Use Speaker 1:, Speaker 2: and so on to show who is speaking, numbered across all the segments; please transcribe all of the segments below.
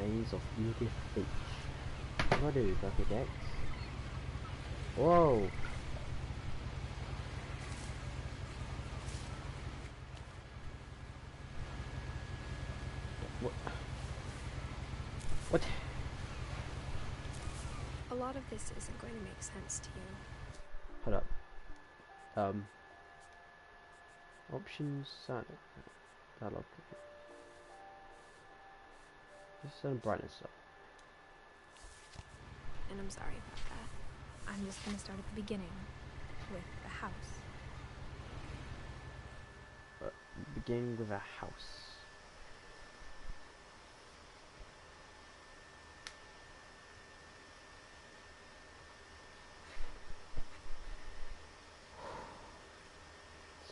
Speaker 1: Maze of Edith Finch. What do I do? Do I click X? Whoa! What? What?
Speaker 2: A lot of this isn't going to make sense to you.
Speaker 1: Hold up. Options, dialogue. Just turn brightness up.
Speaker 2: And I'm sorry about that. I'm just going to start at the beginning, with the house.
Speaker 1: Beginning with a house.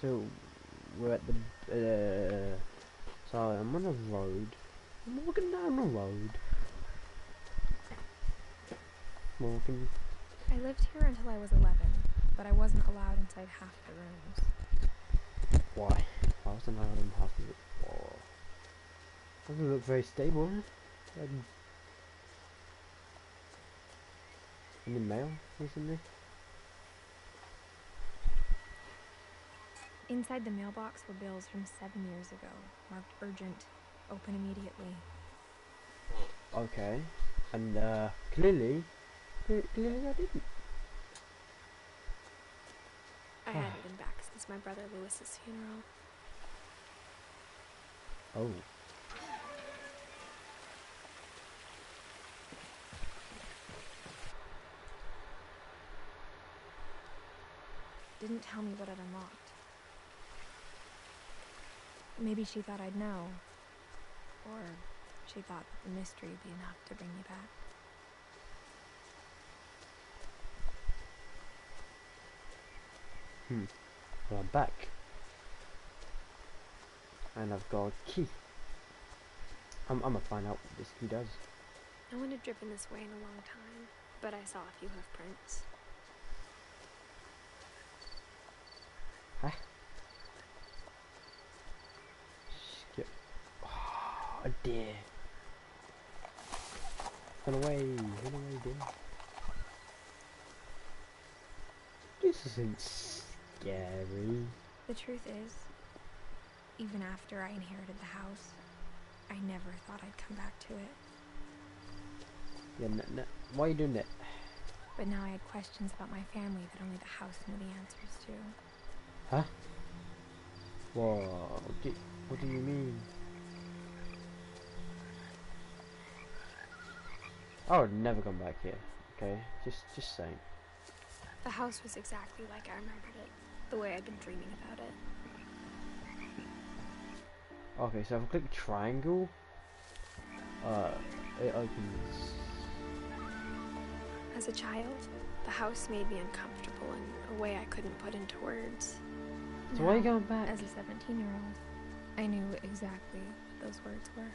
Speaker 1: So we're at the so I'm on a road. I'm walking down the road. Walking.
Speaker 2: I lived here until I was 11, but I wasn't allowed inside half the rooms.
Speaker 1: Why? I wasn't allowed in half of it. Oh. Doesn't look very stable. Any mail recently?
Speaker 2: Inside the mailbox were bills from 7 years ago, marked urgent, open immediately.
Speaker 1: Okay. And clearly I didn't.
Speaker 2: I hadn't been back since my brother Lewis's funeral.
Speaker 1: Oh.
Speaker 2: Didn't tell me what it unlocked. Maybe she thought I'd know. Or she thought that the mystery would be enough to bring me back.
Speaker 1: Well, I'm back. And I've got a key. I'm gonna find out what this key does.
Speaker 2: No one had driven this way in a long time, but I saw a few hoof prints.
Speaker 1: Huh? Skip. Oh dear. Run away, dear. This isn't scary.
Speaker 2: The truth is, even after I inherited the house, I never thought I'd come back to it.
Speaker 1: Yeah, why are you doing that?
Speaker 2: But now I had questions about my family that only the house knew the answers to.
Speaker 1: Huh? Whoa, what do you mean? I would never come back here, okay? Just saying.
Speaker 2: The house was exactly like I remembered it, the way I'd been dreaming about it.
Speaker 1: Okay, so if I click triangle, it opens.
Speaker 2: As a child, the house made me uncomfortable in a way I couldn't put into words.
Speaker 1: So why are you going back?
Speaker 2: As a 17-year-old, I knew exactly what those words were.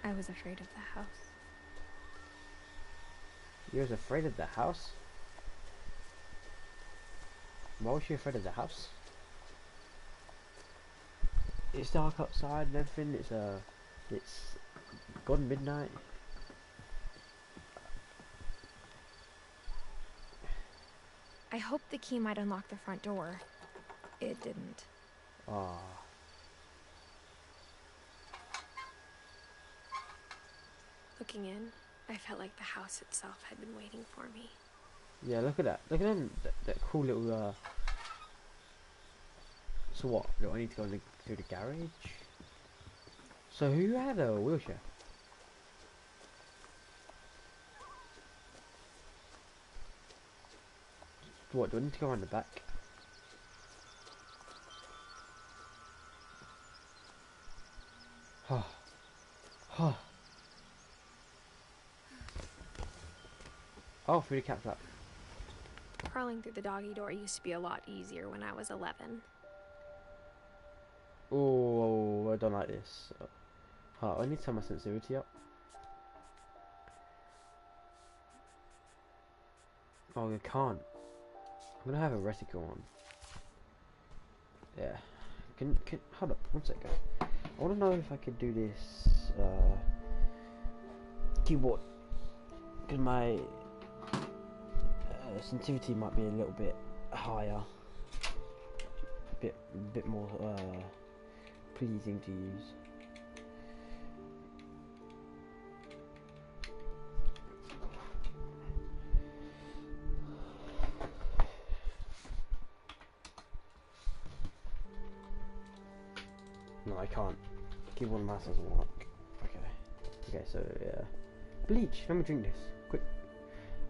Speaker 2: I was afraid of the house.
Speaker 1: You was afraid of the house? Why was you afraid of the house? It's dark outside and everything. It's gone midnight.
Speaker 2: I hoped the key might unlock the front door. It didn't.
Speaker 1: Ah.
Speaker 2: Looking in, I felt like the house itself had been waiting for me.
Speaker 1: Yeah, look at that. Look at them. That cool little. So what? Do I need to go through the garage? So who had a wheelchair? What? Do I need to go around the back? Oh, through the cat flap.
Speaker 2: Crawling through the doggy door used to be a lot easier when I was 11.
Speaker 1: Oh, I don't like this. Oh, I need to turn my sensitivity up. Oh, I can't. I'm gonna have a reticle on. Yeah. Can hold up 1 second. I want to know if I could do this. keyboard because my sensitivity might be a little bit higher, bit more pleasing to use. No, I can't. Keyboard and mouse doesn't work. Okay, so yeah. Bleach, let me drink this. Quick.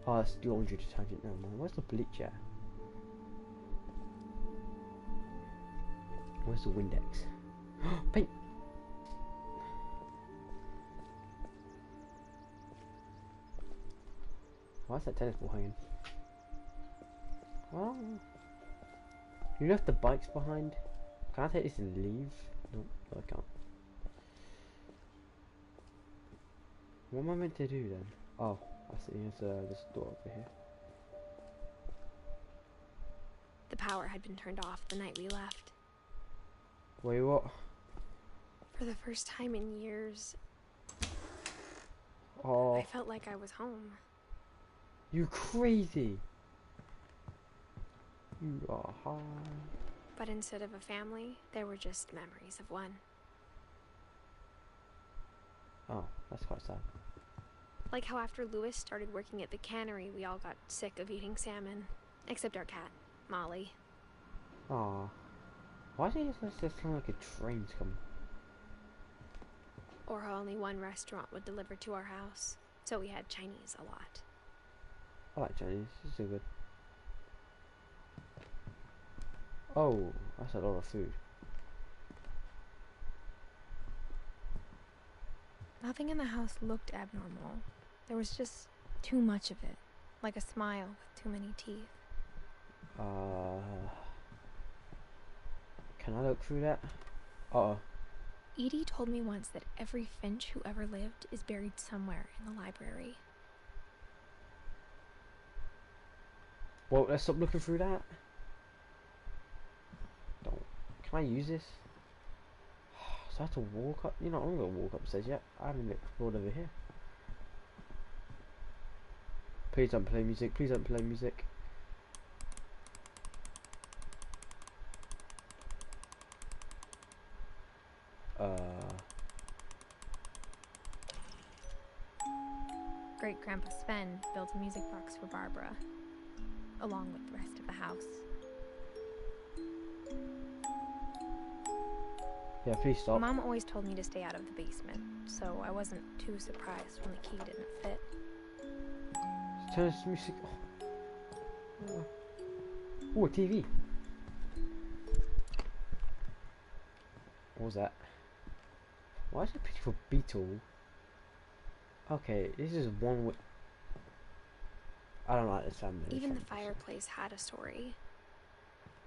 Speaker 1: Oh, that's laundry detergent. Never mind. Where's the bleach at? Where's the Windex? Paint! Why is that tennis ball hanging? Well, you left the bikes behind. Can I take this and leave? Nope, no, I can't. What am I meant to do then? Oh, I see. There's this door over here.
Speaker 2: The power had been turned off the night we left.
Speaker 1: Wait, what?
Speaker 2: For the first time in years,
Speaker 1: Oh,
Speaker 2: I felt like I was home.
Speaker 1: you crazy! You are high.
Speaker 2: But instead of a family, there were just memories of one.
Speaker 1: Oh, that's quite sad.
Speaker 2: Like how after Lewis started working at the cannery, we all got sick of eating salmon. Except our cat, Molly.
Speaker 1: Aw. Why does it just sound like a train's coming?
Speaker 2: Or how only one restaurant would deliver to our house. So we had Chinese a lot.
Speaker 1: I like Chinese, it's so good. Oh, that's a lot of food.
Speaker 2: Nothing in the house looked abnormal. There was just too much of it. Like a smile with too many teeth.
Speaker 1: Can I look through that? Uh-oh.
Speaker 2: Edie told me once that every Finch who ever lived is buried somewhere in the library.
Speaker 1: Well, let's stop looking through that. Don't. Can I use this? So I have to walk up. You know, I'm gonna walk upstairs yet. I haven't explored over here. Please don't play music. Please don't play music.
Speaker 2: Great-Grandpa Sven built a music box for Barbara, along with the rest of the house.
Speaker 1: Yeah, please stop.
Speaker 2: Mom always told me to stay out of the basement, so I wasn't too surprised when the key didn't fit.
Speaker 1: Turn this music. Oh, a TV. What was that? Why is it a picture of Beetle? Okay, this is one way. I don't like this family.
Speaker 2: Even the fireplace had a story.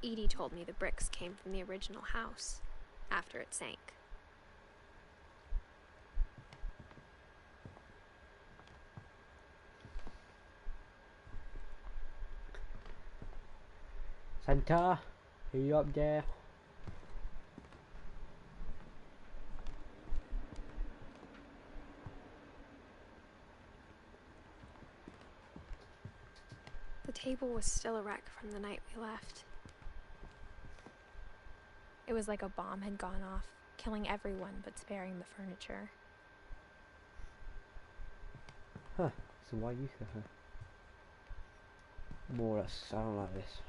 Speaker 2: Edie told me the bricks came from the original house, after it sank.
Speaker 1: Santa, are you up there?
Speaker 2: The table was still a wreck from the night we left. It was like a bomb had gone off, killing everyone but sparing the furniture.
Speaker 1: Huh, so why you her? More or less, I don't like this.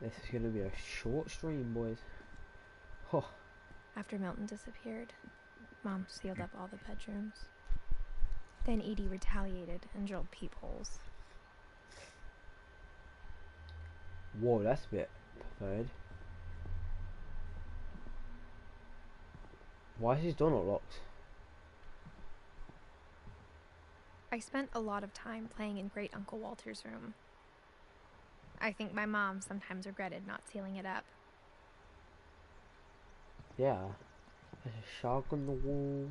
Speaker 1: This is gonna be a short stream, boys. Oh.
Speaker 2: After Milton disappeared, Mom sealed up all the bedrooms. Then Edie retaliated and drilled peepholes.
Speaker 1: Whoa, that's a bit preferred. Why is his door not locked?
Speaker 2: I spent a lot of time playing in Great Uncle Walter's room. I think my mom sometimes regretted not sealing it up.
Speaker 1: Yeah. There's a shark on the wall.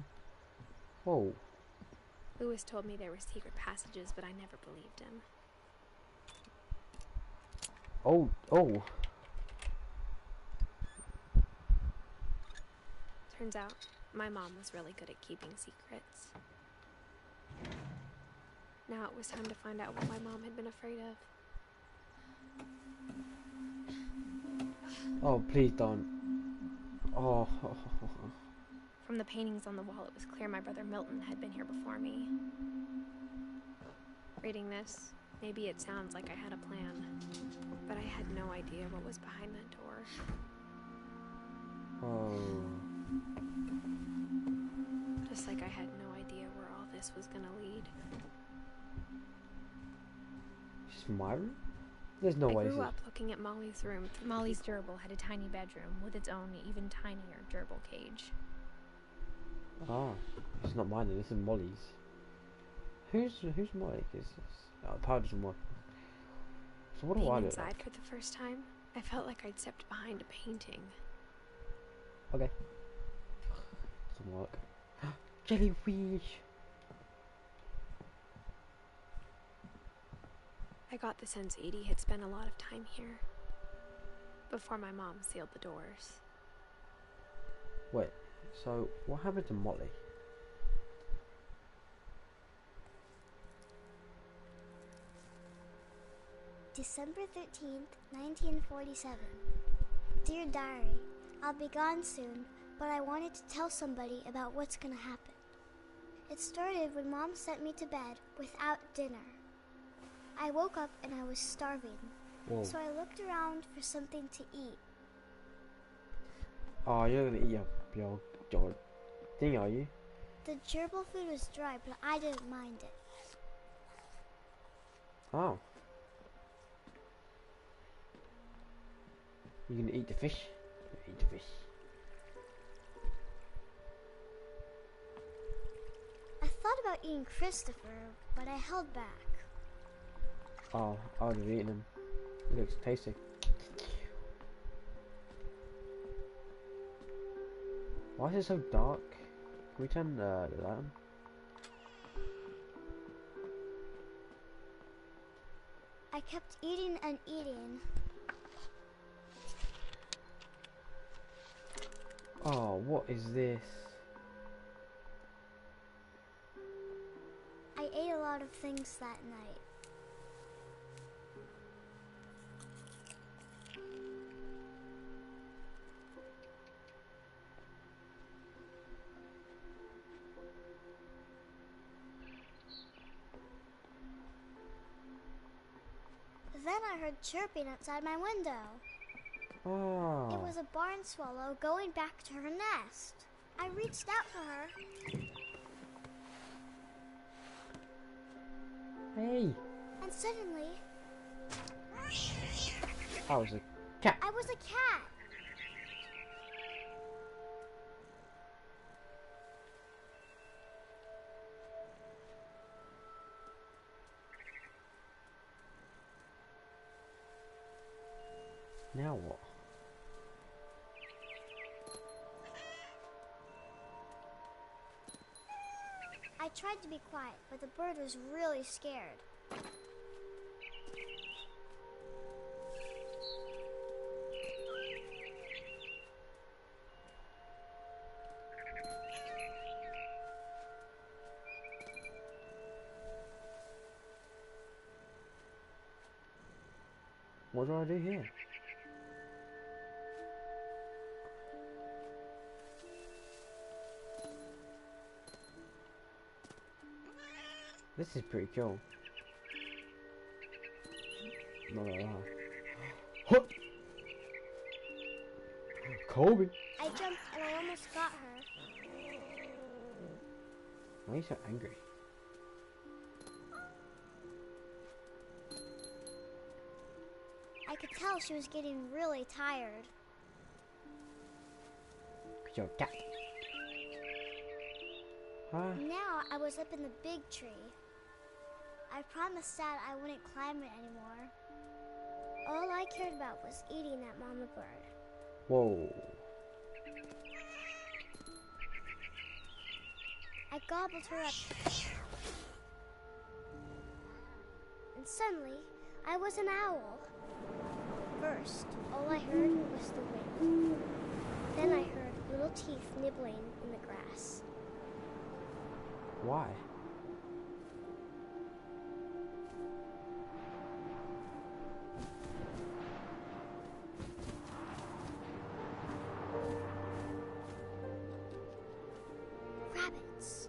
Speaker 1: Whoa.
Speaker 2: Lewis told me there were secret passages, but I never believed him.
Speaker 1: Oh, oh.
Speaker 2: Turns out, my mom was really good at keeping secrets. Now it was time to find out what my mom had been afraid of.
Speaker 1: Oh, please don't. Oh.
Speaker 2: From the paintings on the wall, it was clear my brother Milton had been here before me. Reading this, maybe it sounds like I had a plan, but I had no idea what was behind that door.
Speaker 1: Oh.
Speaker 2: Just like I had no idea where all this was gonna lead.
Speaker 1: It's my room? There's no way.
Speaker 2: I grew up looking at Molly's room. Molly's gerbil had a tiny bedroom with its own even tinier gerbil cage.
Speaker 1: Ah, it's not mine. This is Molly's. Who's Molly? The power doesn't work. So what do I do?
Speaker 2: Inside for the first time, I felt like I'd stepped behind a painting.
Speaker 1: Okay. Doesn't work. Jellyfish.
Speaker 2: I got the sense Edie had spent a lot of time here before my mom sealed the doors.
Speaker 1: Wait, so what happened to Molly?
Speaker 3: December 13th, 1947. Dear Diary, I'll be gone soon, but I wanted to tell somebody about what's gonna happen. It started when Mom sent me to bed without dinner. I woke up and I was starving.
Speaker 1: Whoa.
Speaker 3: So I looked around for something to eat.
Speaker 1: Oh, you're gonna eat your thing, are you?
Speaker 3: The gerbil food was dry, but I didn't mind it.
Speaker 1: Oh. You gonna eat the fish? Eat the fish.
Speaker 3: I thought about eating Christopher, but I held back.
Speaker 1: Oh, I would have eaten him. It looks tasty. Why is it so dark? Can we turn the light on?
Speaker 3: I kept eating and eating.
Speaker 1: Oh, what is this?
Speaker 3: I ate a lot of things that night. Then I heard chirping outside my window.
Speaker 1: Oh.
Speaker 3: It was a barn swallow going back to her nest. I reached out for her.
Speaker 1: Hey.
Speaker 3: And suddenly,
Speaker 1: I was a cat.
Speaker 3: I was a cat.
Speaker 1: Now what?
Speaker 3: I tried to be quiet, but the bird was really scared.
Speaker 1: What do I do here? This is pretty cool. Not gonna lie. Huh! Kobe!
Speaker 3: I jumped and I almost got her.
Speaker 1: Why are you so angry?
Speaker 3: I could tell she was getting really tired.
Speaker 1: Cause you're a cat. Huh?
Speaker 3: Now I was up in the big tree. I promised Dad I wouldn't climb it anymore. All I cared about was eating that mama bird.
Speaker 1: Whoa.
Speaker 3: I gobbled her up. And suddenly, I was an owl. First, all I heard was the wind. Then I heard little teeth nibbling in the grass.
Speaker 1: Why?
Speaker 3: Rabbits.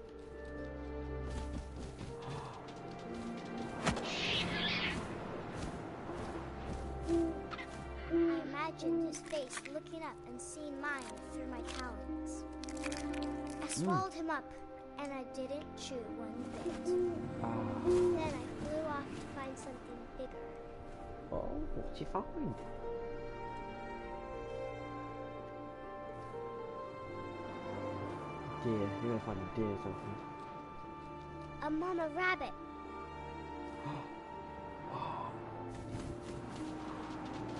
Speaker 3: I imagined his face looking up and seeing mine through my talons. I swallowed him up, and I didn't chew one bit. Then I flew off to find something bigger.
Speaker 1: Oh, what'd you find? Deer. You're gonna find a deer or something.
Speaker 3: A mama rabbit.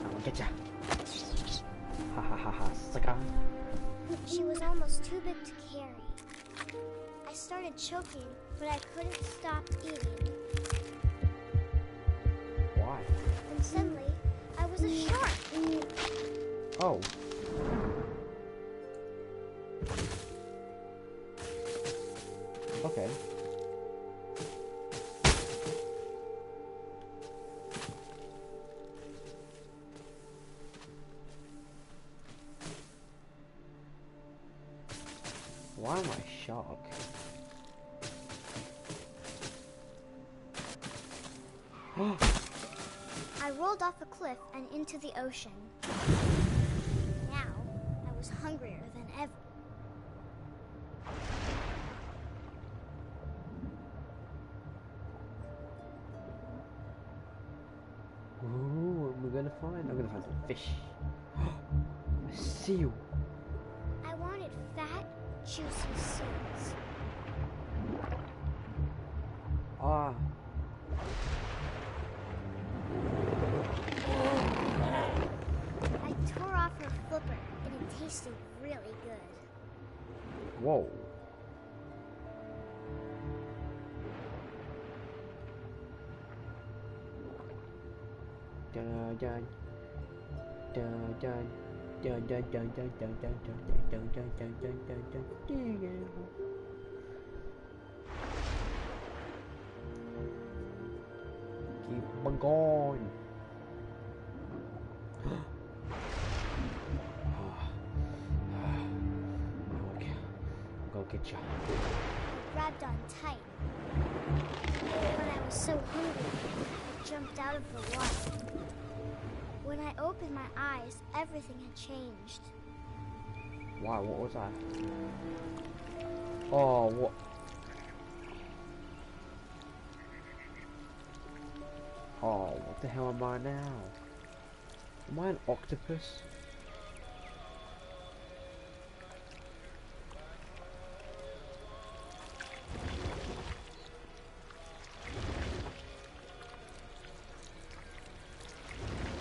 Speaker 1: I'm gonna get ya. Ha ha ha ha, sucker.
Speaker 3: She was almost too big to carry. I started choking, but I couldn't stop eating.
Speaker 1: Why?
Speaker 3: And suddenly, I was a shark.
Speaker 1: Oh. Okay. Why am I a shark?
Speaker 3: I rolled off a cliff and into the ocean. Now, I was hungrier than ever.
Speaker 1: Ooh, what am I gonna find? I'm gonna find some fish. A seal.
Speaker 3: I wanted fat, juicy seals.
Speaker 1: Ah.
Speaker 3: I tore off her flipper, and it tasted really good.
Speaker 1: Whoa. Dun dun dun dun dun dun dun dun dun dun dun dun dun dun dun dun dun dun. Keep on going. Okay, I'll go get you.
Speaker 3: I grabbed on tight. But I was so hungry, I jumped out of the water. When I opened my eyes, everything had changed.
Speaker 1: Wow, what was that? Oh, what? Oh, what the hell am I now? Am I an octopus?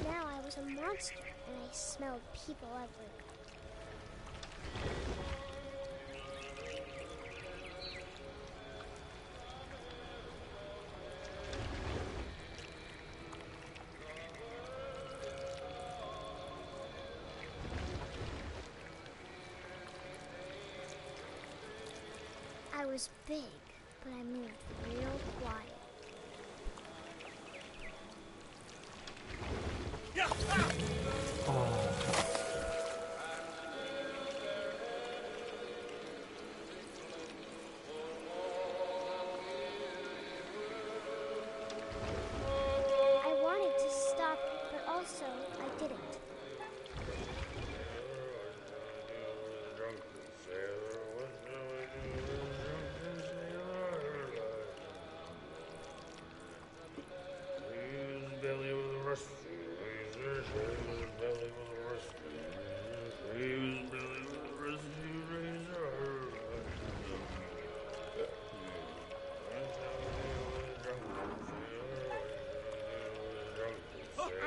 Speaker 3: Now I was a monster, and I smelled people everywhere. I was big, but I moved real quiet. I wanted to stop, but also I didn't.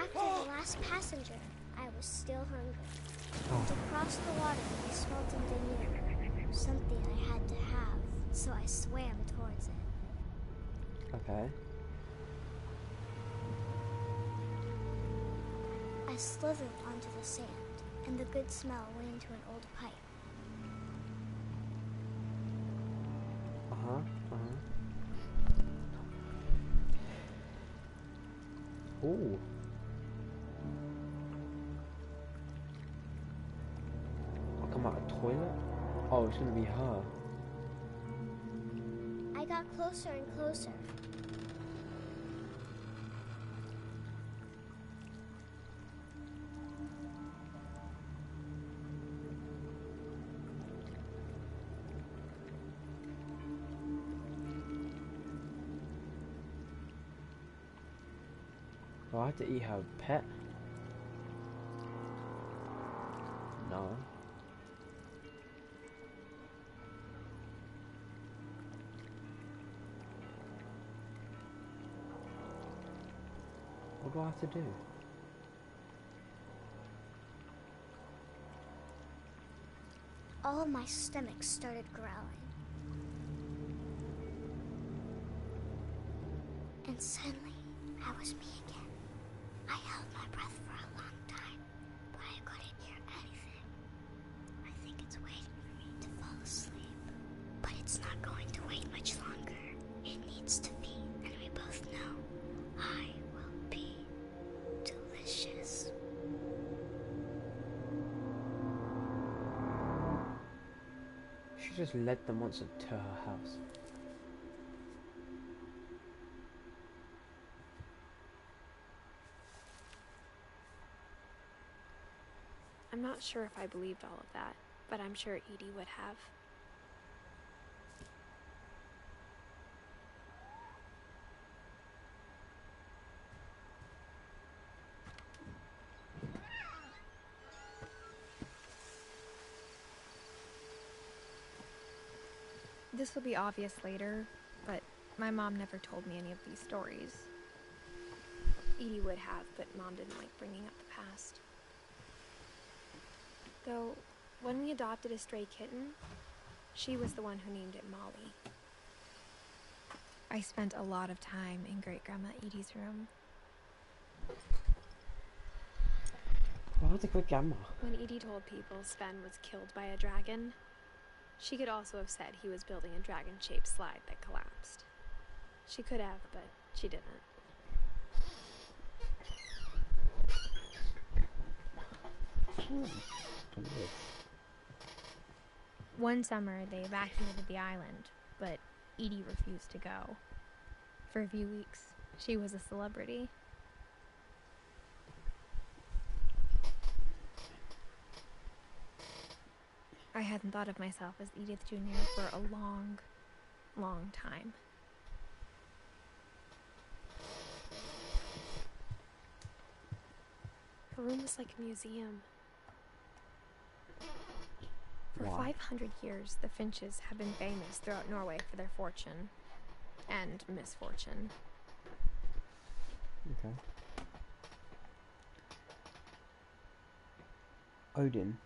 Speaker 3: After the last passenger, I was still hungry. To cross the water, I smelled something new. Something I had to have, so I swam towards it.
Speaker 1: Okay.
Speaker 3: I slithered onto the sand, and the good smell went into an old pipe.
Speaker 1: Ooh. I'll come out a toilet? Oh, it's gonna be her.
Speaker 3: I got closer and closer.
Speaker 1: Do I have to eat her pet? No. What do I have to do?
Speaker 3: All of my stomach started growling. And suddenly, I was me again. I held my breath for a long time, but I couldn't hear anything. I think it's waiting for me to fall asleep. But it's not going to wait much longer. It needs to be, and we both know I will be delicious.
Speaker 1: She just led the monster to her house.
Speaker 4: I'm not sure if I believed all of that, but I'm sure Edie would have.
Speaker 2: This will be obvious later, but my mom never told me any of these stories.
Speaker 4: Edie would have, but Mom didn't like bringing up the past. Though, when we adopted a stray kitten, she was the one who named it Molly.
Speaker 2: I spent a lot of time in Great-Grandma Edie's room.
Speaker 1: Why the great grandma?
Speaker 4: When Edie told people Sven was killed by a dragon, she could also have said he was building a dragon-shaped slide that collapsed. She could have, but she didn't.
Speaker 2: One summer, they evacuated the island, but Edie refused to go. For a few weeks, she was a celebrity. I hadn't thought of myself as Edith Jr. for a long, long time.
Speaker 4: Her room was like a museum.
Speaker 2: For
Speaker 1: Why?
Speaker 2: 500 years, the Finches have been famous throughout Norway for their fortune and misfortune.
Speaker 1: Okay. Odin.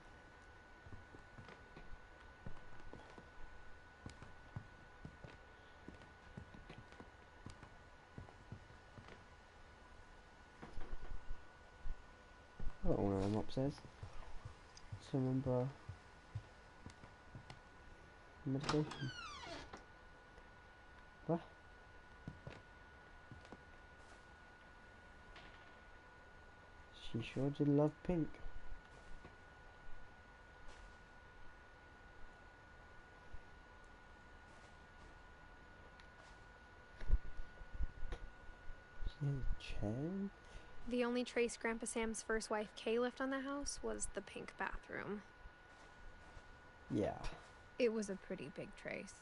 Speaker 1: I got one of them upstairs. So remember medication. What? She sure did love pink. She has a chair?
Speaker 4: The only trace Grandpa Sam's first wife, Kay, left on the house was the pink bathroom.
Speaker 1: Yeah.
Speaker 2: It was a pretty big trace.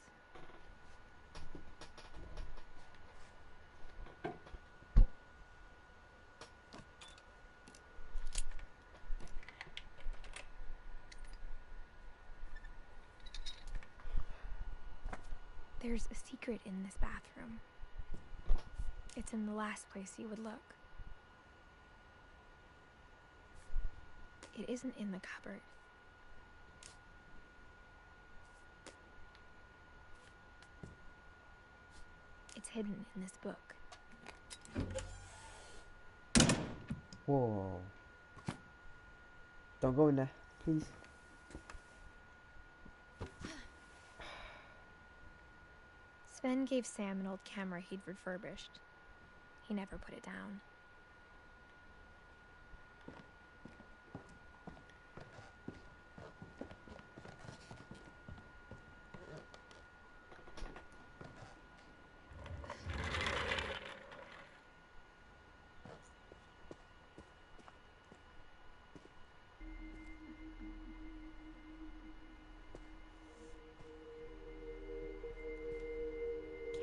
Speaker 2: There's a secret in this bathroom. It's in the last place you would look. It isn't in the cupboard. It's hidden in this book.
Speaker 1: Whoa. Don't go in there, please.
Speaker 2: Sven gave Sam an old camera he'd refurbished. He never put it down.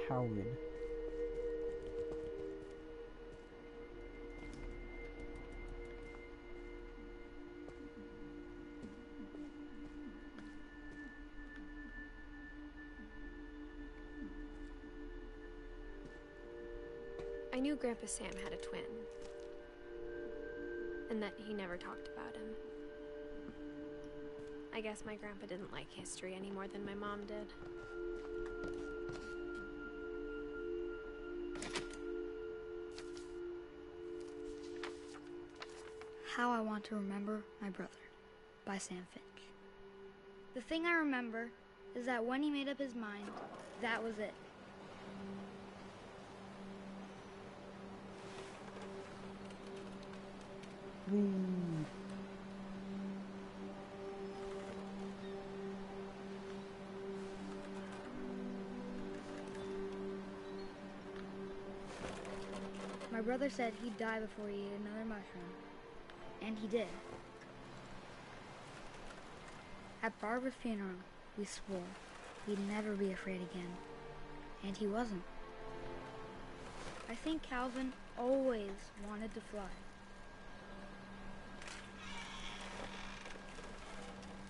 Speaker 1: Calvin.
Speaker 4: I knew Grandpa Sam had a twin, and that he never talked about him. I guess my grandpa didn't like history any more than my mom did.
Speaker 5: How I Want to Remember My Brother by Sam Finch. The thing I remember is that when he made up his mind, that was it. My brother said he'd die before he ate another mushroom, and he did. At Barbara's funeral, we swore we'd never be afraid again, and he wasn't. I think Calvin always wanted to fly.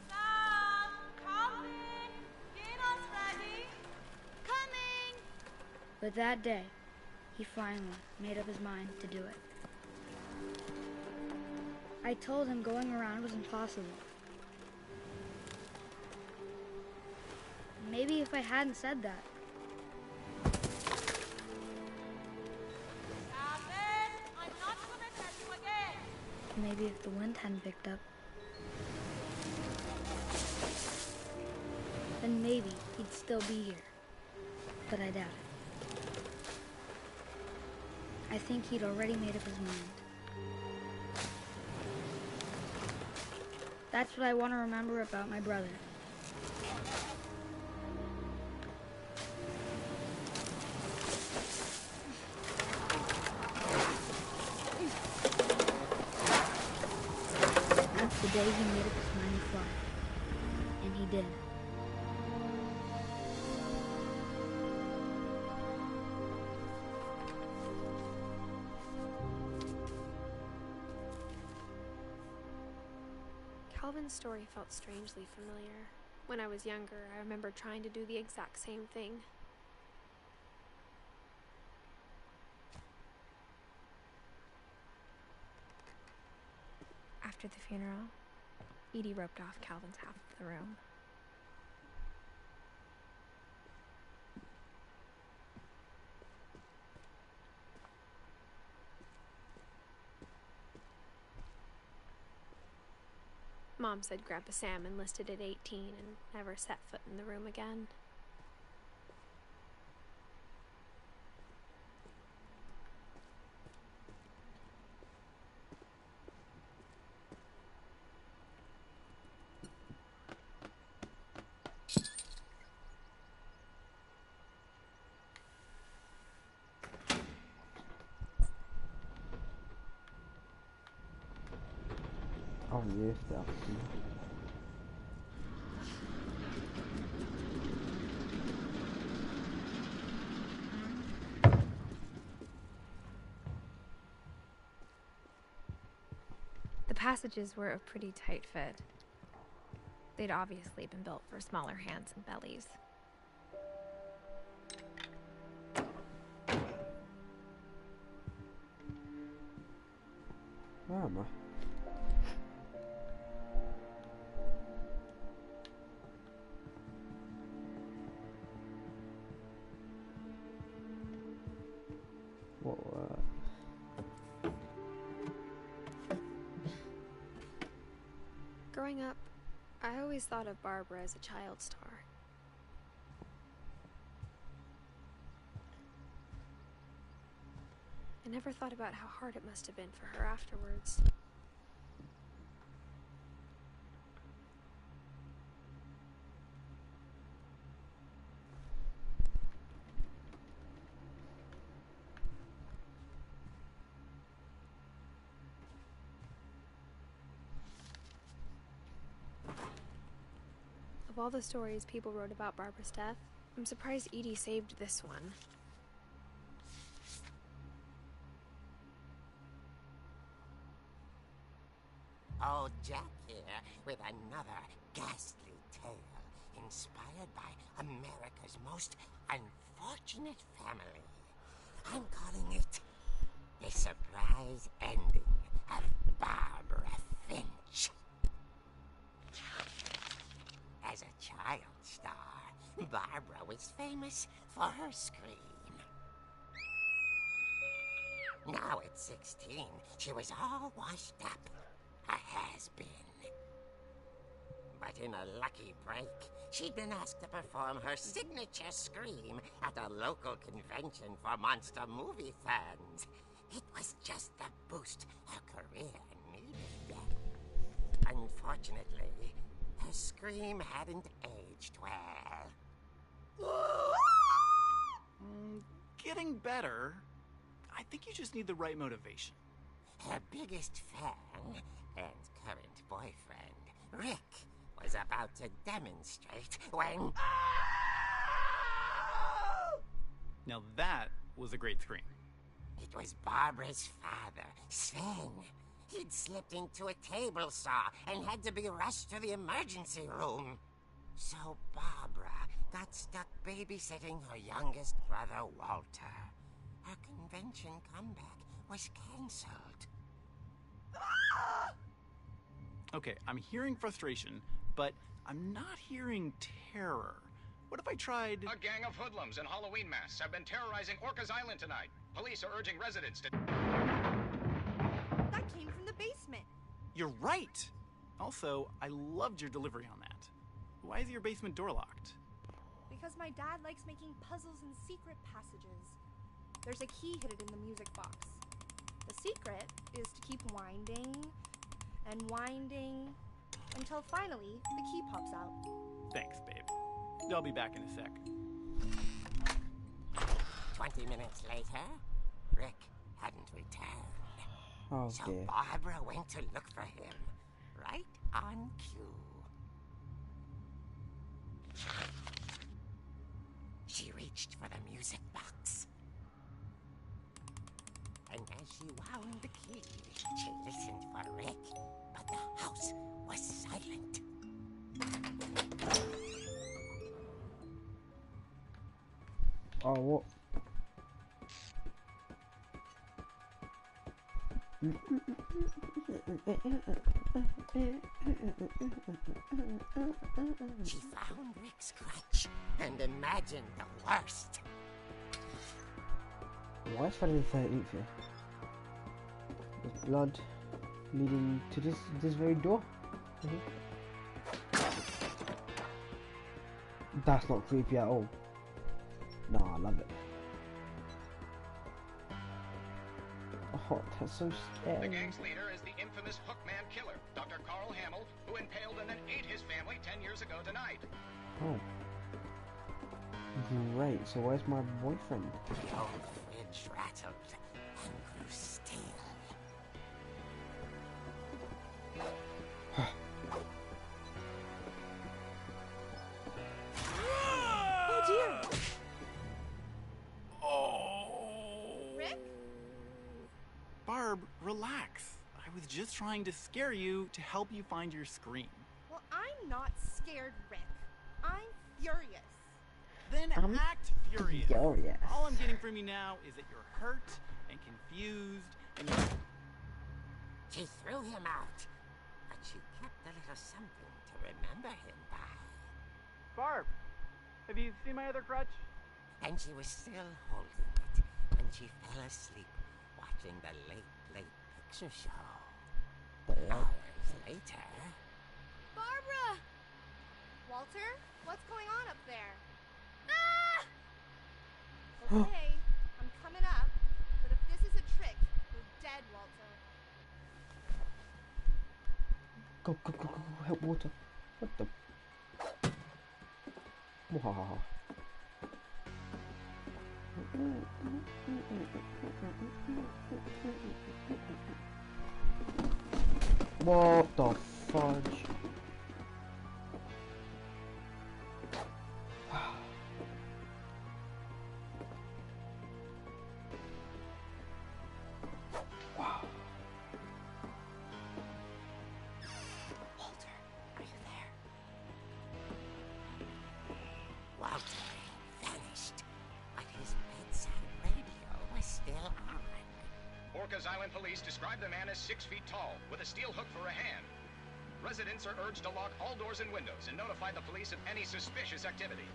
Speaker 6: Sam! Calvin! Dinner's ready! Coming!
Speaker 5: But that day, he finally made up his mind to do it. I told him going around was impossible. Maybe if I hadn't said that,
Speaker 6: Calvin! I'm not gonna tell you again!
Speaker 5: maybe if the wind hadn't picked up, then maybe he'd still be here. But I doubt it. I think he'd already made up his mind. That's what I want to remember about my brother. The day he made up his mind to fly. And he did.
Speaker 4: Calvin's story felt strangely familiar. When I was younger, I remember trying to do the exact same thing.
Speaker 2: After the funeral, Edie roped off Calvin's half of the room.
Speaker 4: Mom said Grandpa Sam enlisted at 18 and never set foot in the room again.
Speaker 1: Oh yes, that was cool.
Speaker 2: The passages were a pretty tight fit. They'd obviously been built for smaller hands and bellies.
Speaker 1: Mama. What?
Speaker 4: Growing up, I always thought of Barbara as a child star. I never thought about how hard it must have been for her afterwards. Of all the stories people wrote about Barbara's death, I'm surprised Edie saved this one.
Speaker 7: Old Jack here with another ghastly tale inspired by America's most unfortunate family. I'm calling it The Surprise Ending of Barbara Finch. As a child star, Barbara was famous for her scream. Now at 16, she was all washed up. A has-been. But in a lucky break, she'd been asked to perform her signature scream at a local convention for monster movie fans. It was just the boost her career needed. Unfortunately, her scream hadn't aged well.
Speaker 8: Getting better. I think you just need the right motivation.
Speaker 7: Her biggest fan and current boyfriend, Rick, was about to demonstrate when...
Speaker 8: Now that was a great scream.
Speaker 7: It was Barbara's father, Sven. He'd slipped into a table saw and had to be rushed to the emergency room. So Barbara got stuck babysitting her youngest brother, Walter. Her convention comeback was cancelled.
Speaker 8: Okay, I'm hearing frustration, but I'm not hearing terror. What if I tried...
Speaker 9: A gang of hoodlums in Halloween masks have been terrorizing Orcas Island tonight. Police are urging residents to...
Speaker 6: That came from the basement.
Speaker 8: You're right! Also, I loved your delivery on that. Why is your basement door locked?
Speaker 6: Because my dad likes making puzzles and secret passages. There's a key hidden in the music box. The secret is to keep winding and winding until finally the key pops out.
Speaker 8: Thanks, babe. I'll be back in a sec.
Speaker 7: 20 minutes later, Rick hadn't returned.
Speaker 1: Oh
Speaker 7: So
Speaker 1: dear.
Speaker 7: Barbara went to look for him, right on cue. She reached for the music box. And as she wound the key, she listened for Rick, but the house was silent.
Speaker 1: Oh, what?
Speaker 7: She found Rick's crutch and imagined the worst.
Speaker 1: Why is Friday the 13th here? There's blood leading to this very door, I think. That's not creepy at all. No, I love it. Oh, that's so scary.
Speaker 9: The gang's leader is the infamous Hookman killer, Dr. Carl Hamill, who impaled and then ate his family 10 years ago tonight.
Speaker 1: Oh. Great, so where's my boyfriend?
Speaker 7: The old fridge rattled and grew still.
Speaker 6: Oh dear!
Speaker 8: Oh!
Speaker 6: Rick?
Speaker 8: Barb, relax. I was just trying to scare you to help you find your scream.
Speaker 6: Well, I'm not scared, Rick. I'm furious.
Speaker 8: Then
Speaker 1: I'm
Speaker 8: act furious.
Speaker 1: furious.
Speaker 8: All I'm getting from you now is that you're hurt and confused and you're...
Speaker 7: She threw him out, but she kept a little something to remember him by.
Speaker 8: Barb, have you seen my other crutch?
Speaker 7: And she was still holding it when she fell asleep watching the late picture show. Hours later...
Speaker 6: Barbara! Walter, what's going on up there? Ah! Okay, I'm coming up, but if this is a trick, you're dead, Walter.
Speaker 1: Go, go, go, go, go, help Walter. What the? Wow. What the fudge?
Speaker 9: Island police describe the man as 6 feet tall, with a steel hook for a hand. Residents are urged to lock all doors and windows and notify the police of any suspicious activity.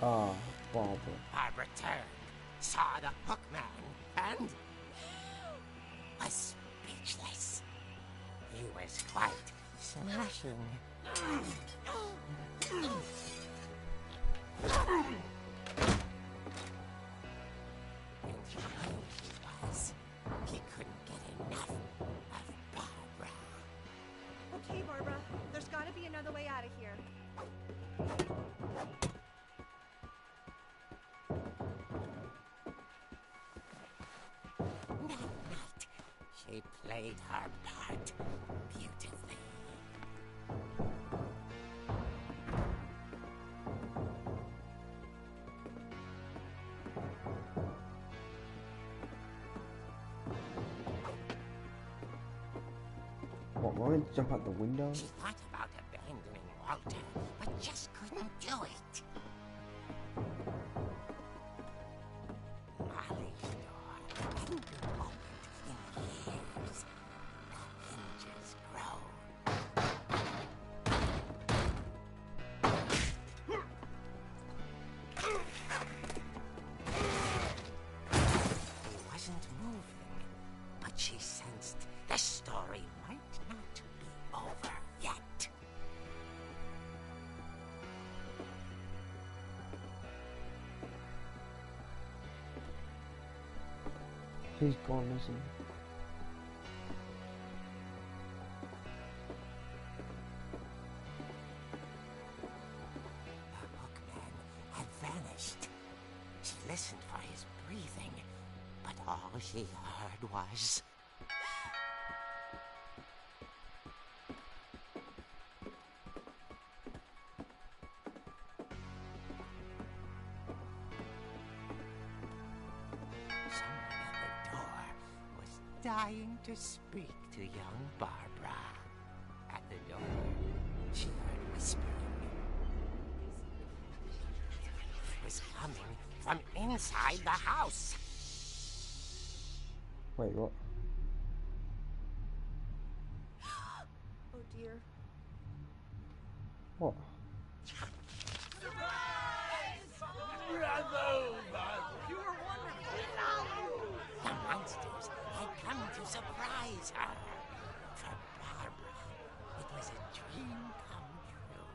Speaker 1: Ah, Barbara.
Speaker 7: Barbara turned, saw the hook man, and was speechless. He was quite smashing. And here he was. He couldn't get enough of Barbara.
Speaker 6: Okay, Barbara, there's gotta be another way out of here.
Speaker 7: That night, she played her part beautifully.
Speaker 1: What, we're going to jump out the window?
Speaker 7: She thought about abandoning Walter, but just couldn't do it. Molly's door hadn't been opened in years. The hinges groaned. He wasn't moving, but she sensed the story might not be over yet.
Speaker 1: He's gone, isn't he?
Speaker 7: The hookman had vanished. She listened for his breathing, but all she heard was... someone at the door was dying to speak to young Barbara. At the door, she heard whispering. It was coming from inside the house.
Speaker 1: Wait, what?
Speaker 6: Oh dear.
Speaker 1: What?
Speaker 7: The monsters had come to surprise her. For Barbara, it was a dream come true.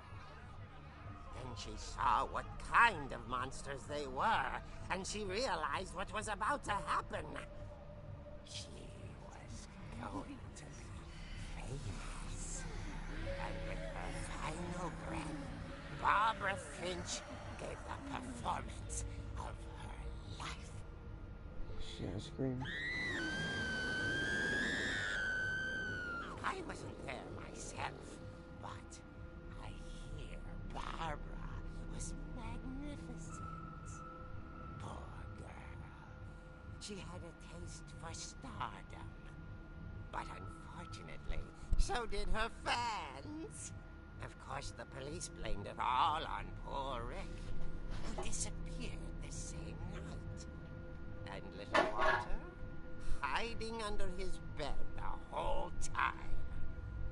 Speaker 7: Then she saw what kind of monsters they were, and she realized what was about to happen. She was going to be famous. And with her final breath, Barbara Finch gave the performance of her life.
Speaker 1: She had a scream.
Speaker 7: I wasn't there myself, but I hear Barbara was magnificent. Poor girl. She had a taste for stardom. But unfortunately, so did her fans. Of course, the police blamed it all on poor Rick, who disappeared the same night. And little Walter, hiding under his bed the whole time.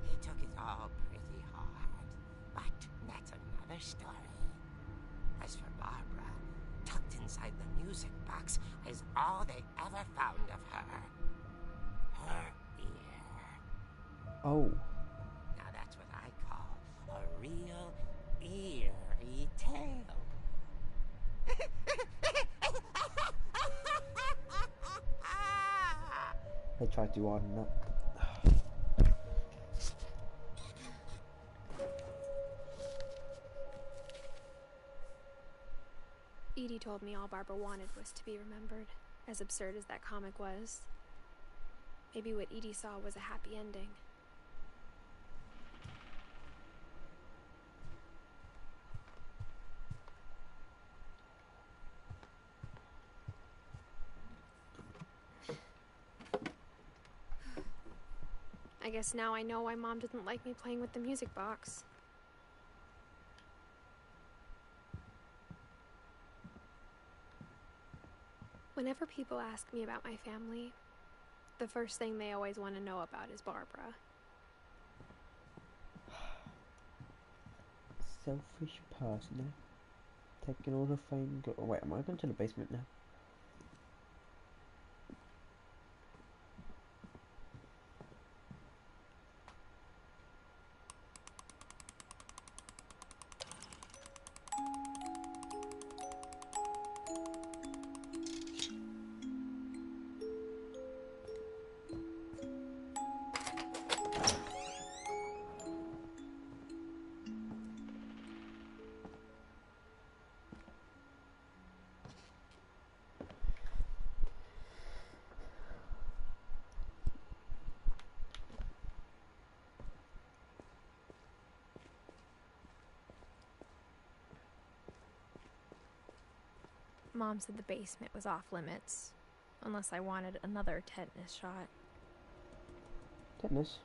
Speaker 7: He took it all pretty hard, but that's another story. As for Barbara, tucked inside the music box is all they ever found of her. Her ear.
Speaker 1: Oh.
Speaker 7: Now that's what I call a real eerie tale.
Speaker 1: They tried to harden up.
Speaker 4: Edie told me all Barbara wanted was to be remembered, as absurd as that comic was. Maybe what Edie saw was a happy ending. I guess now I know why Mom didn't like me playing with the music box. Whenever people ask me about my family, The first thing they always want to know about is Barbara.
Speaker 1: Selfish person, eh? Taking all the fame. Oh wait, am I going to the basement now?
Speaker 2: Mom said the basement was off limits, unless I wanted another tetanus shot.
Speaker 1: Tetanus?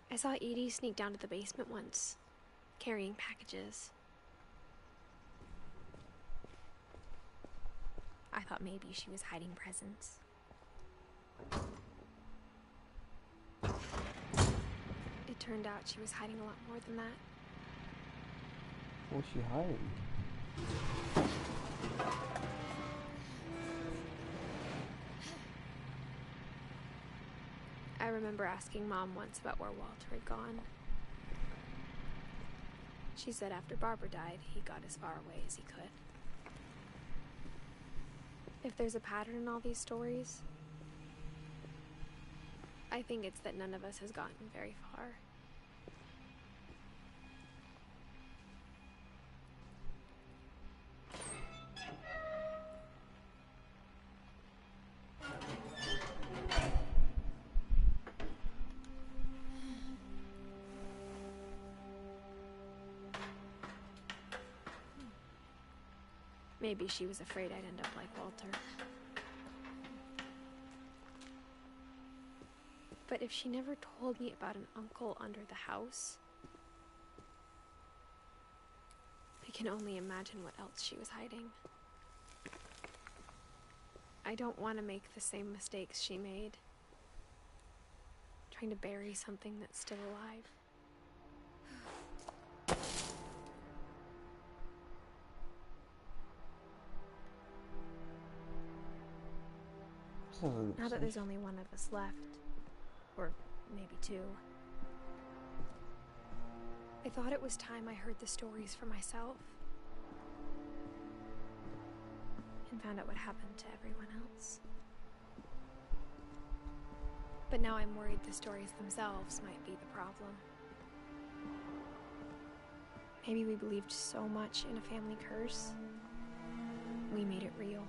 Speaker 4: I saw Edie sneak down to the basement once, carrying packages. I thought maybe she was hiding presents. It turned out she was hiding a lot more than that.
Speaker 1: What was she hiding?
Speaker 4: I remember asking Mom once about where Walter had gone. She said after Barbara died, he got as far away as he could. If there's a pattern in all these stories, I think it's that none of us has gotten very far. Maybe she was afraid I'd end up like Walter. But if she never told me about an uncle under the house, I can only imagine what else she was hiding. I don't want to make the same mistakes she made, trying to bury something that's still alive. Now that there's only one of us left, or maybe two, I thought it was time I heard the stories for myself and found out what happened to everyone else. But now I'm worried the stories themselves might be the problem. Maybe we believed so much in a family curse, we made it real.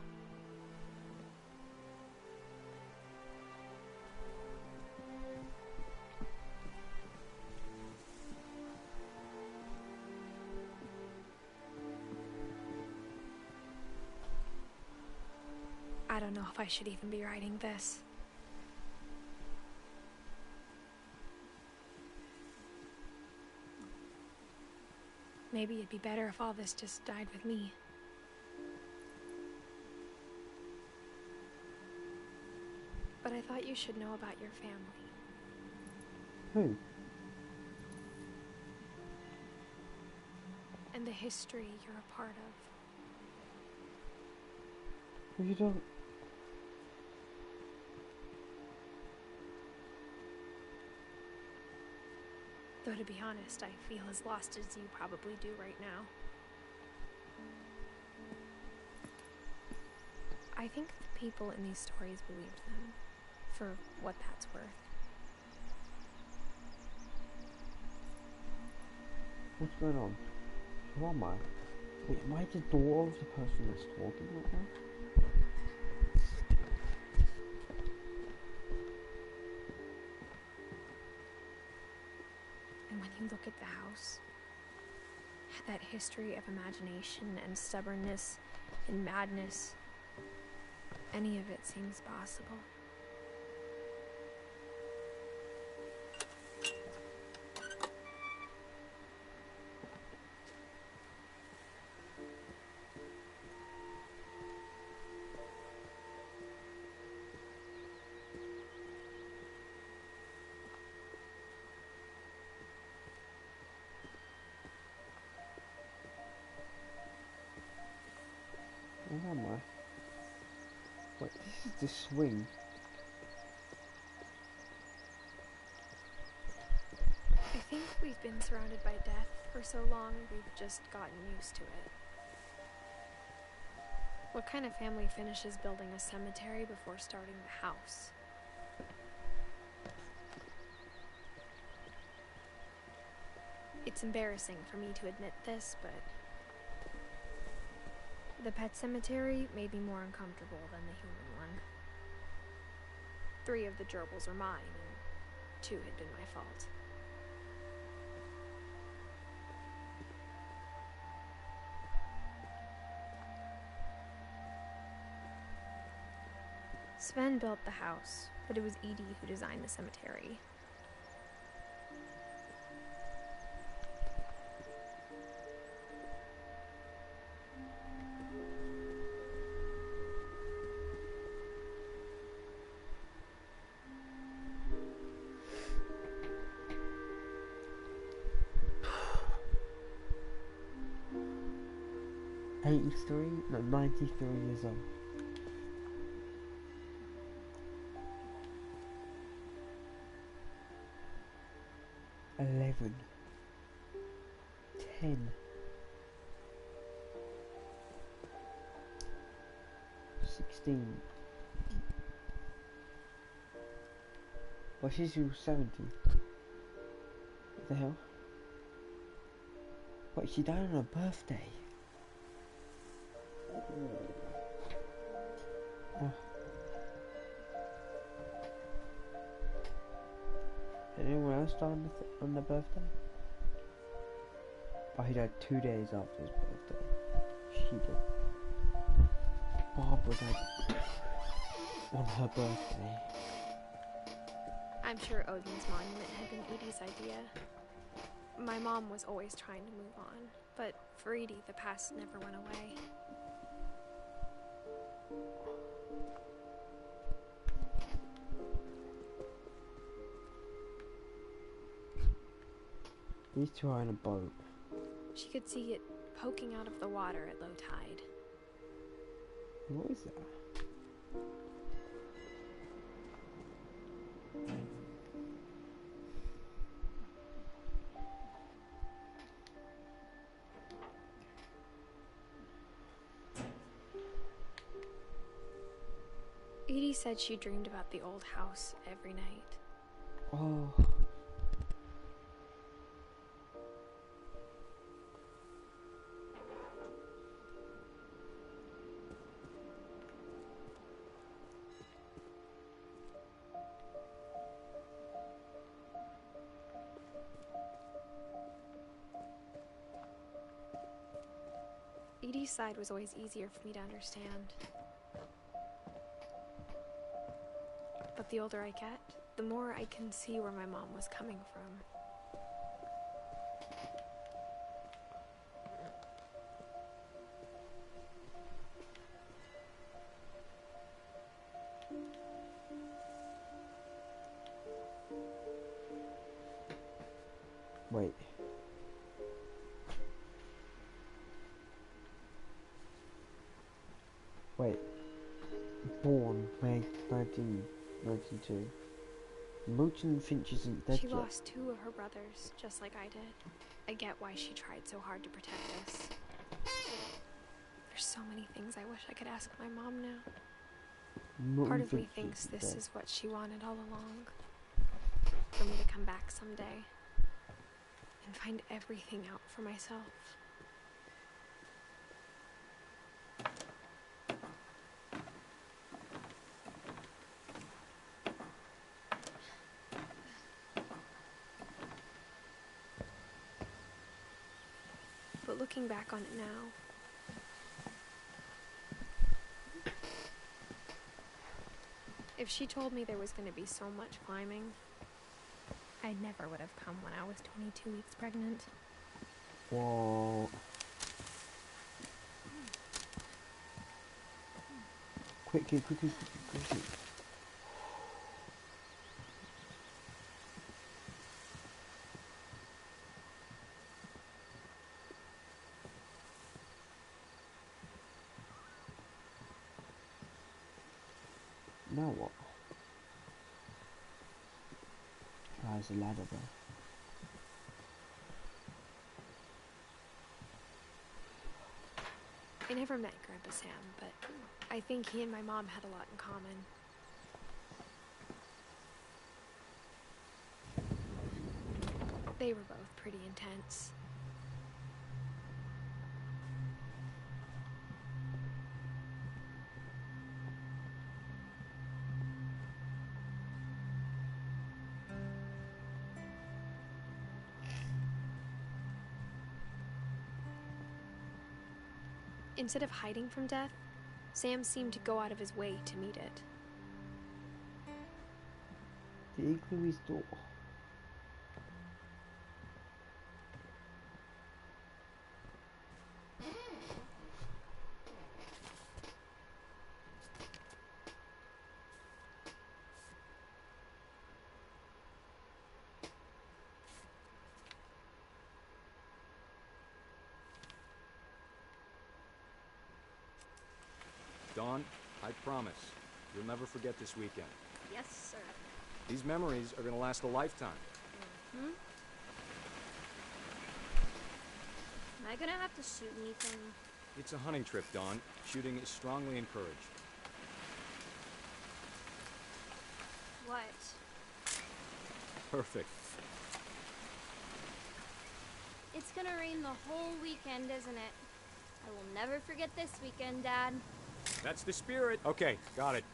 Speaker 4: I don't know if I should even be writing this. Maybe it'd be better if all this just died with me. But I thought you should know about your family.
Speaker 1: Who?
Speaker 4: And the history you're a part of.
Speaker 1: Who you don't?
Speaker 4: Though to be honest, I feel as lost as you probably do right now. I think the people in these stories believed them, for what that's worth.
Speaker 1: What's going on? Who am I? Wait, am I the daughter of the person that's talking right now?
Speaker 2: And when you look at the house, that history of imagination and stubbornness and madness, any of it seems possible.
Speaker 1: is the swing.
Speaker 4: I think we've been surrounded by death for so long, we've just gotten used to it. What kind of family finishes building a cemetery before starting the house? It's embarrassing for me to admit this, but the pet cemetery made me more uncomfortable than the human one. 3 of the gerbils are mine, and 2 had been my fault. Sven built the house, but it was Edie who designed the cemetery.
Speaker 1: No, 93 years old. Eleven. 10. 16. Well, she's 70. What the hell? Wait, she died on her birthday. Oh. Did anyone else die on their birthday? Oh, he died 2 days after his birthday. She did. Barbara died on her birthday.
Speaker 4: I'm sure Odin's monument had been Edie's idea. My mom was always trying to move on, but for Edie, the past never went away.
Speaker 1: These two are in a boat.
Speaker 4: She could see it poking out of the water at low tide.
Speaker 1: What is that?
Speaker 4: Edie said she dreamed about the old house every night.
Speaker 1: Oh.
Speaker 4: Edie's side was always easier for me to understand. But the older I get, the more I can see where my mom was coming from.
Speaker 1: Wait. Wait. Born May 1992. Edith Finch isn't dead
Speaker 4: She
Speaker 1: yet.
Speaker 4: lost 2 of her brothers, just like I did. I get why she tried so hard to protect us. There's so many things I wish I could ask my mom now. Part of me thinks this is what she wanted all along. For me to come back someday and find everything out for myself. But looking back on it now, if she told me there was going to be so much climbing, I never would have come when I was 22 weeks pregnant.
Speaker 1: Whoa. Quickly. Now what? Oh, there's a ladder there.
Speaker 2: I never met Grandpa Sam, but I think he and my mom had a lot in common. They were both pretty intense. Instead of hiding from death, Sam seemed to go out of his way to meet it.
Speaker 1: The igloo is door.
Speaker 10: Dawn, I promise, you'll never forget this weekend.
Speaker 6: Yes, sir.
Speaker 10: These memories are gonna last a lifetime.
Speaker 6: Hmm? Am I gonna have to shoot anything?
Speaker 10: It's a hunting trip, Dawn. Shooting is strongly encouraged.
Speaker 6: What?
Speaker 10: Perfect.
Speaker 6: It's gonna rain the whole weekend, isn't it? I will never forget this weekend, Dad.
Speaker 10: That's the spirit. Okay, got it.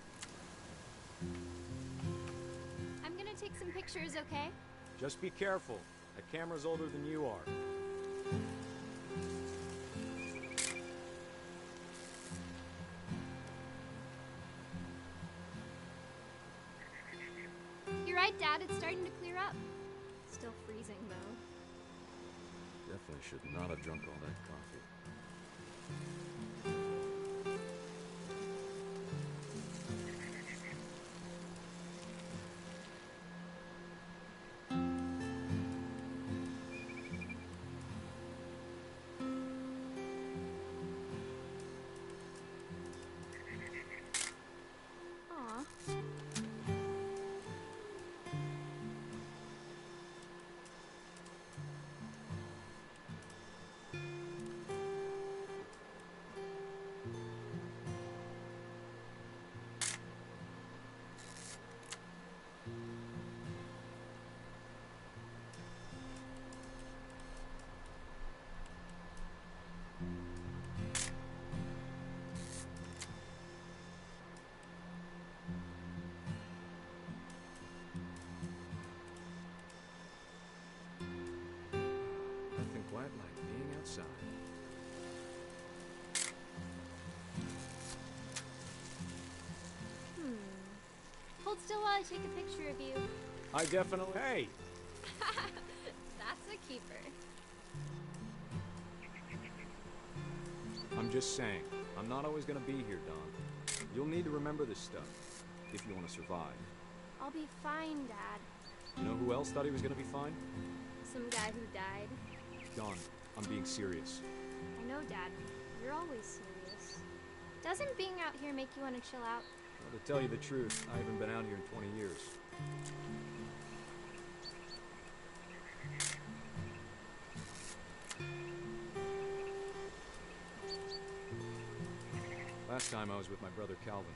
Speaker 6: I'm gonna take some pictures, okay?
Speaker 10: Just be careful. That camera's older than you are.
Speaker 6: You're right, Dad. It's starting to clear up. Still freezing, though.
Speaker 10: Definitely should not have drunk all that coffee.
Speaker 6: Aw.
Speaker 10: Nothing quite like being outside.
Speaker 6: Hold still while I take a picture of you.
Speaker 10: I definitely... Hey!
Speaker 6: That's a keeper.
Speaker 10: I'm just saying, I'm not always gonna be here, Don. You'll need to remember this stuff, if you want to survive.
Speaker 6: I'll be fine, Dad.
Speaker 10: You know who else thought he was gonna be fine?
Speaker 6: Some guy who died.
Speaker 10: Don, I'm being serious.
Speaker 6: I know, Dad. You're always serious. Doesn't being out here make you want to chill out?
Speaker 10: Well, to tell you the truth, I haven't been out here in 20 years. Last time I was with my brother Calvin.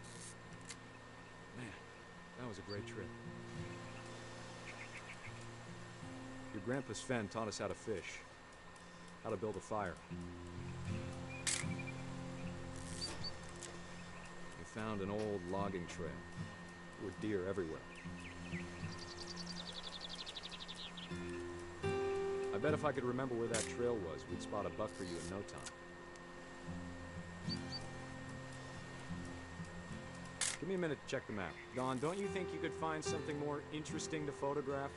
Speaker 10: Man, that was a great trip. Your grandpa Sven taught us how to fish, how to build a fire. We found an old logging trail. There were deer everywhere. I bet if I could remember where that trail was, we'd spot a buck for you in no time. Give me a minute to check the map. Don, don't you think you could find something more interesting to photograph?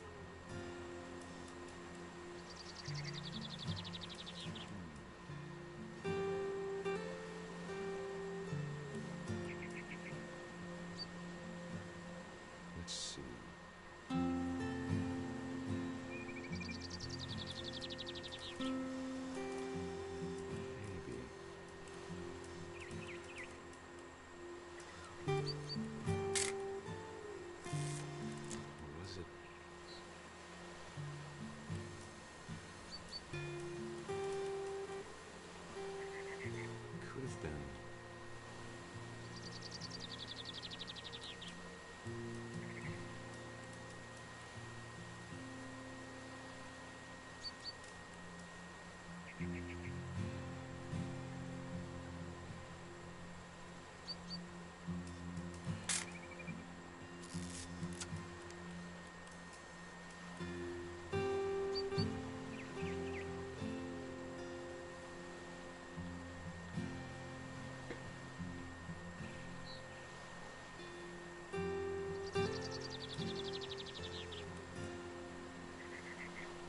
Speaker 10: Let's see. Maybe.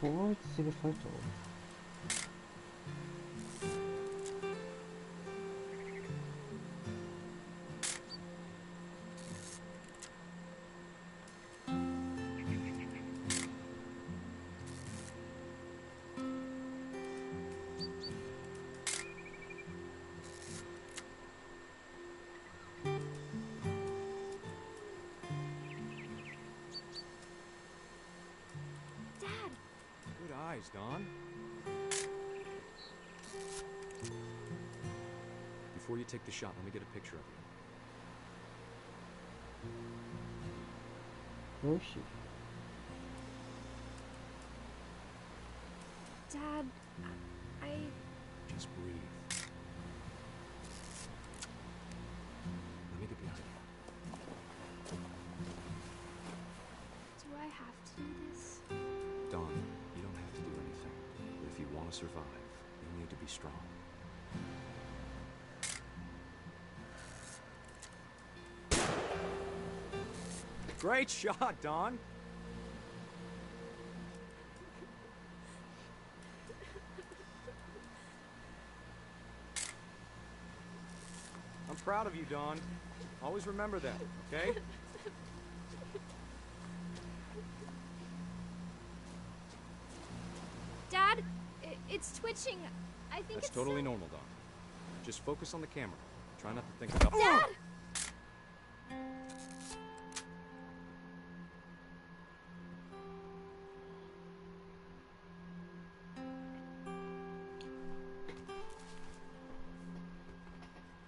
Speaker 1: But why would you see the photo?
Speaker 10: Good eyes, Don. Before you take the shot, let me get a picture of you.
Speaker 1: Where is she?
Speaker 2: Dad, I...
Speaker 10: Just breathe. Let me get behind you.
Speaker 2: Do I have to do this?
Speaker 10: Don, you don't have to do anything. But if you want to survive, you need to be strong. Great shot, Don! I'm proud of you, Don. Always remember that, okay?
Speaker 2: Dad, it's twitching. I think
Speaker 10: That's
Speaker 2: it's
Speaker 10: totally
Speaker 2: so...
Speaker 10: normal, Don. Just focus on the camera. Try not to think about...
Speaker 2: Dad!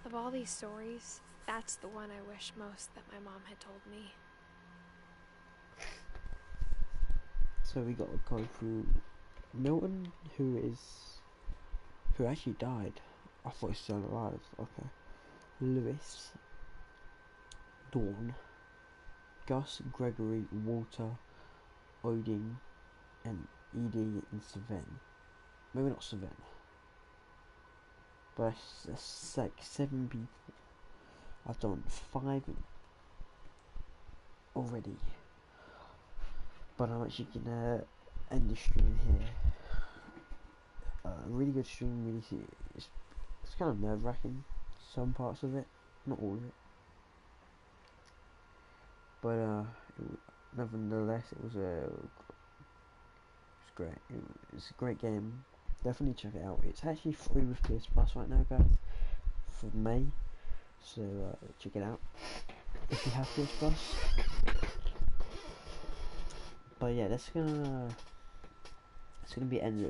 Speaker 2: Of all these stories, that's the one I wish most that my mom had told me.
Speaker 1: So we got to go through Milton, who actually died. I thought he's still alive. Okay. Lewis, Dawn, Gus, Gregory, Walter, Odin, and Edie and Sven. Maybe not Sven. But that's like 7 people. I've done 5 already. But I'm actually gonna end the stream here. Really good stream, really it's kind of nerve wracking, some parts of it, not all of it. But nevertheless, it was great. It's a great game. Definitely check it out. It's actually free with PS Plus right now, guys, for May. So check it out if you have PS Plus. But yeah, it's gonna be the end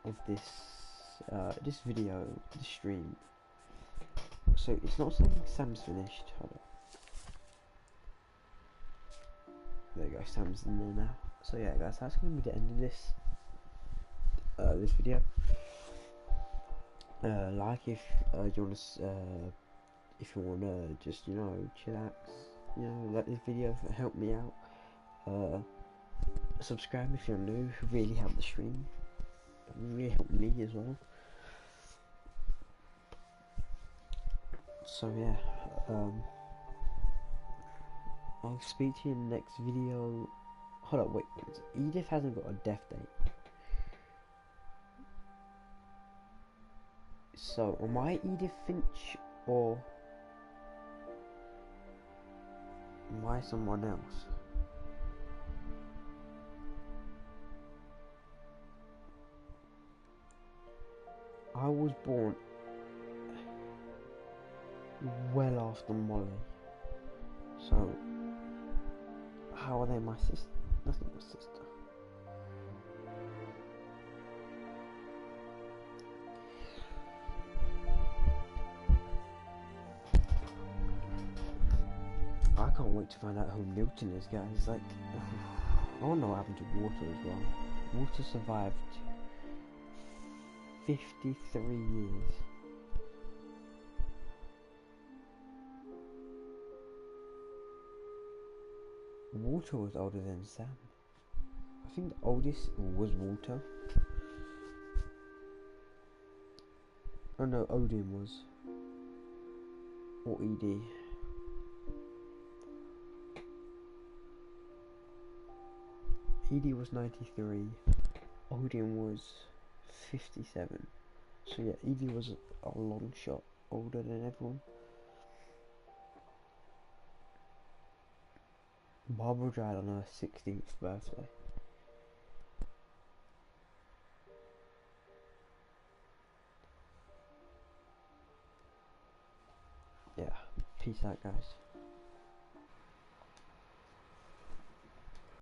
Speaker 1: of this video, this stream. So it's not saying Sam's finished. Hold on. There you go, Sam's in there now. So yeah, guys, that's gonna be the end of this video. Like if you wanna just chillax, like this video, help me out. Subscribe if you're new, really help the stream, really help me as well. So yeah, I'll speak to you in the next video. Hold up, wait, Edith hasn't got a death date. So am I Edith Finch or am I someone else? I was born well after Molly, so how are they my sister? That's not my sister. I can't wait to find out who Milton is, guys. Like, I don't know what happened to Water as well. Water survived 53 years. Water was older than Sam. I think the oldest was Water. Oh no, Odin was. Or Edie. Edie was 93, Odin was 57. So yeah, Edie was a long shot older than everyone. Barbara died on her 16th birthday. Yeah, peace out guys.